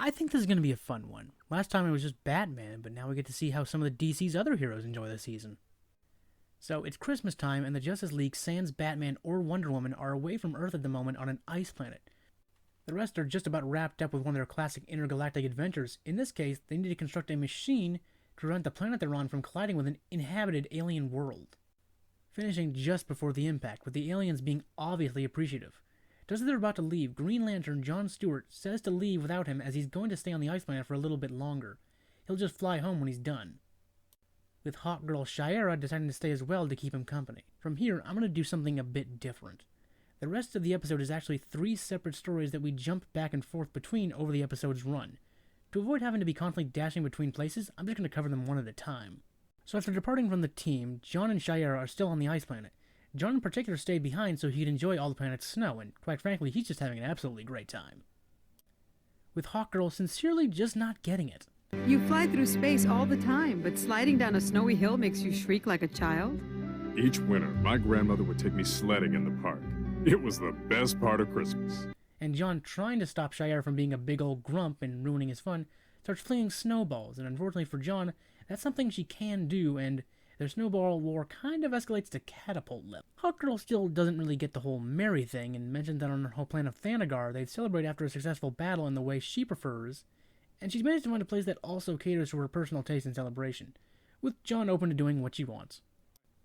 I think this is going to be a fun one. Last time it was just Batman, but now we get to see how some of the DC's other heroes enjoy the season. So, it's Christmas time, and the Justice League, sans Batman or Wonder Woman, are away from Earth at the moment on an ice planet. The rest are just about wrapped up with one of their classic intergalactic adventures. In this case, they need to construct a machine to prevent the planet they're on from colliding with an inhabited alien world. Finishing just before the impact, with the aliens being obviously appreciative. Just as they're about to leave, Green Lantern John Stewart says to leave without him as he's going to stay on the ice planet for a little bit longer. He'll just fly home when he's done. With Hawk Girl Shiera deciding to stay as well to keep him company. From here, I'm going to do something a bit different. The rest of the episode is actually 3 separate stories that we jump back and forth between over the episode's run. To avoid having to be constantly dashing between places, I'm just going to cover them one at a time. So after departing from the team, John and Shiera are still on the ice planet. John in particular stayed behind so he could enjoy all the planet's snow, and quite frankly, he's just having an absolutely great time. With Hawkgirl sincerely just not getting it. You fly through space all the time, but sliding down a snowy hill makes you shriek like a child? Each winter, my grandmother would take me sledding in the park. It was the best part of Christmas. And John, trying to stop Shiera from being a big old grump and ruining his fun, starts flinging snowballs, and unfortunately for John, that's something she can do, and their snowball war kind of escalates to catapult level. Hawkgirl still doesn't really get the whole merry thing, and mentions that on her whole planet Thanagar, they'd celebrate after a successful battle in the way she prefers, and she's managed to find a place that also caters to her personal taste and celebration, with John open to doing what she wants.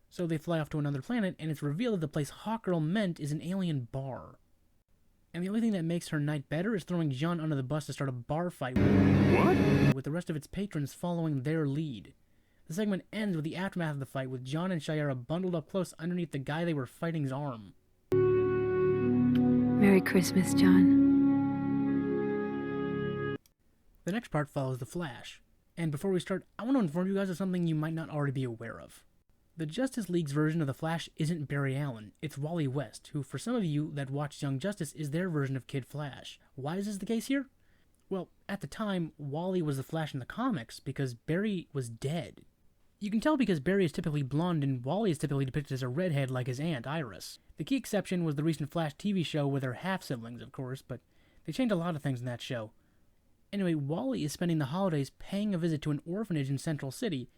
So they fly off to another planet, and it's revealed that the place Hawkgirl meant is an alien bar. And the only thing that makes her night better is throwing John under the bus to start a bar fight with the rest of its patrons following their lead. The segment ends with the aftermath of the fight, with John and Shiera bundled up close underneath the guy they were fighting's arm. Merry Christmas, John. The next part follows The Flash. And before we start, I want to inform you guys of something you might not already be aware of. The Justice League's version of The Flash isn't Barry Allen, it's Wally West, who for some of you that watched Young Justice is their version of Kid Flash. Why is this the case here? Well, at the time, Wally was the Flash in the comics because Barry was dead. You can tell because Barry is typically blonde and Wally is typically depicted as a redhead like his aunt, Iris. The key exception was the recent Flash TV show with her half-siblings, of course, but they changed a lot of things in that show. Anyway, Wally is spending the holidays paying a visit to an orphanage in Central City,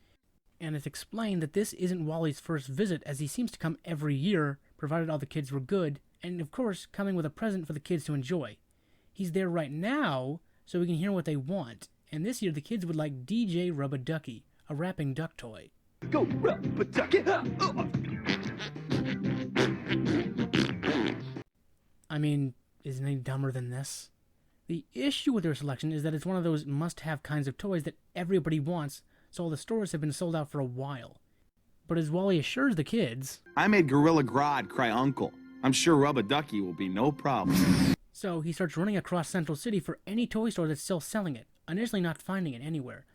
and it's explained that this isn't Wally's first visit, as he seems to come every year, provided all the kids were good, and of course, coming with a present for the kids to enjoy. He's there right now, so we can hear what they want, and this year the kids would like DJ Rub-a-Ducky, a rapping duck toy. Go Rub-a-Ducky! I mean, isn't any dumber than this? The issue with their selection is that it's one of those must-have kinds of toys that everybody wants, so all the stores have been sold out for a while. But as Wally assures the kids, I made Gorilla Grodd cry uncle. I'm sure Rub-a-Ducky will be no problem. So he starts running across Central City for any toy store that's still selling it, initially not finding it anywhere.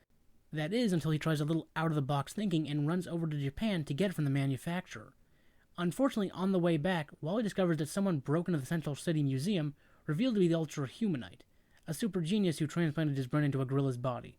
That is until he tries a little out-of-the-box thinking and runs over to Japan to get it from the manufacturer. Unfortunately, on the way back, Wally discovers that someone broke into the Central City Museum, revealed to be the Ultra Humanite, a super genius who transplanted his brain into a gorilla's body.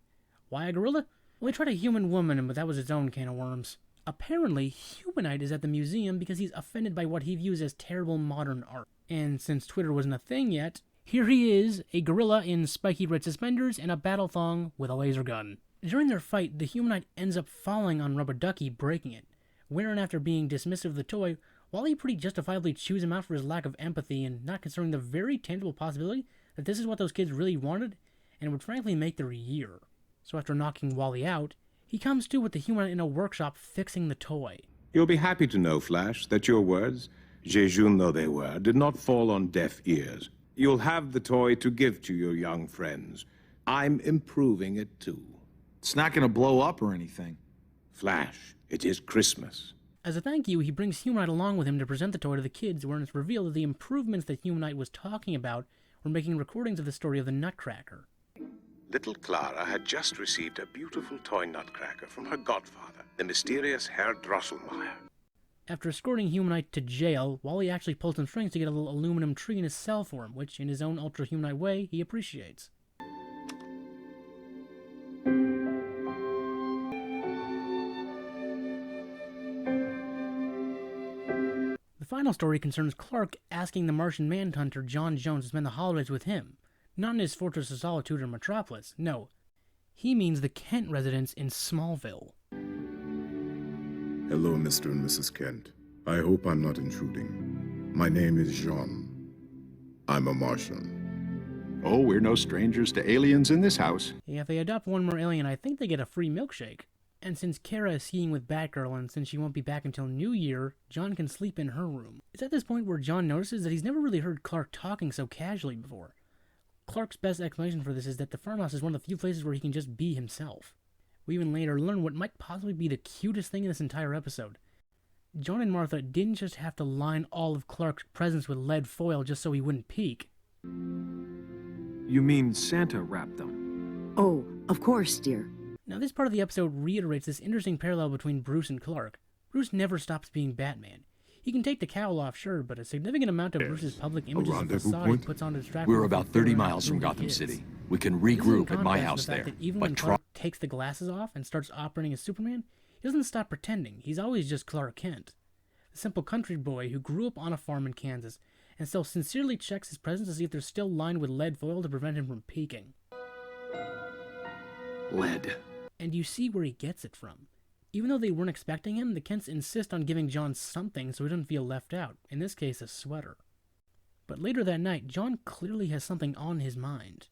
Why a gorilla? Well, he tried a human woman, but that was its own can of worms. Apparently, Humanite is at the museum because he's offended by what he views as terrible modern art. And since Twitter wasn't a thing yet, here he is, a gorilla in spiky red suspenders and a battle thong with a laser gun. During their fight, the Humanite ends up falling on Rub-a-Ducky, breaking it. Wherein after being dismissive of the toy, Wally pretty justifiably chews him out for his lack of empathy and not considering the very tangible possibility that this is what those kids really wanted, and would frankly make their year. So after knocking Wally out, he comes to with the Humanite in a workshop fixing the toy. You'll be happy to know, Flash, that your words, jejune though they were, did not fall on deaf ears. You'll have the toy to give to your young friends. I'm improving it too. It's not gonna blow up or anything. Flash, it is Christmas. As a thank you, he brings Humanite along with him to present the toy to the kids, where it's revealed that the improvements that Humanite was talking about were making recordings of the story of the Nutcracker. Little Clara had just received a beautiful toy nutcracker from her godfather, the mysterious Herr Drosselmeyer. After escorting Humanite to jail, Wally actually pulls some strings to get a little aluminum tree in his cell for him, which, in his own ultra-Humanite way, he appreciates. The final story concerns Clark asking the Martian Manhunter John Jones to spend the holidays with him. Not in his Fortress of Solitude or Metropolis, no. He means the Kent residents in Smallville. Hello, Mr. and Mrs. Kent. I hope I'm not intruding. My name is Jean. I'm a Martian. Oh, we're no strangers to aliens in this house. Yeah, if they adopt one more alien, I think they get a free milkshake. And since Kara is skiing with Batgirl and since she won't be back until New Year, John can sleep in her room. It's at this point where John notices that he's never really heard Clark talking so casually before. Clark's best explanation for this is that the farmhouse is one of the few places where he can just be himself. We even later learn what might possibly be the cutest thing in this entire episode. John and Martha didn't just have to line all of Clark's presents with lead foil just so he wouldn't peek. You mean Santa wrapped them? Oh, of course, dear. Now this part of the episode reiterates this interesting parallel between Bruce and Clark. Bruce never stops being Batman. He can take the cowl off, sure, but a significant amount of Bruce's public image is the facade he puts on to distract We're people about from 30 figuring out miles who from he Gotham is. City. We can This is in regroup at my contrast to house the fact there. that even But when Clark takes the glasses off and starts operating as Superman, he doesn't stop pretending. He's always just Clark Kent, the simple country boy who grew up on a farm in Kansas and still sincerely checks his presents to see if they're still lined with lead foil to prevent him from peeking. Lead. And you see where he gets it from. Even though they weren't expecting him, the Kents insist on giving John something so he doesn't feel left out, in this case a sweater. But later that night, John clearly has something on his mind.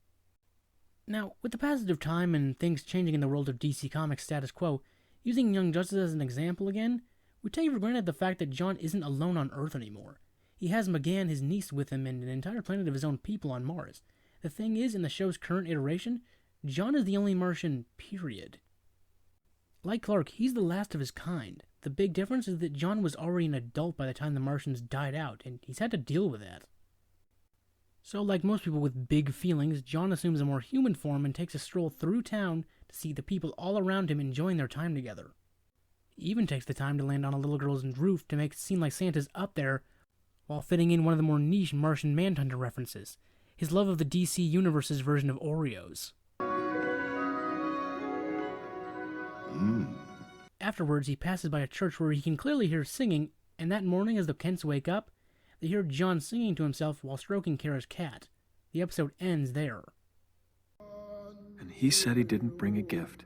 Now, with the passage of time and things changing in the world of DC Comics status quo, using Young Justice as an example again, we take for granted the fact that John isn't alone on Earth anymore. He has McGann, his niece, with him and an entire planet of his own people on Mars. The thing is, in the show's current iteration, John is the only Martian, period. Like Clark, he's the last of his kind. The big difference is that John was already an adult by the time the Martians died out, and he's had to deal with that. So, like most people with big feelings, John assumes a more human form and takes a stroll through town to see the people all around him enjoying their time together. He even takes the time to land on a little girl's roof to make it seem like Santa's up there, while fitting in one of the more niche Martian Manhunter references, his love of the DC Universe's version of Oreos. Afterwards, he passes by a church where he can clearly hear singing, and that morning as the Kents wake up, they hear John singing to himself while stroking Kara's cat. The episode ends there. And he said he didn't bring a gift.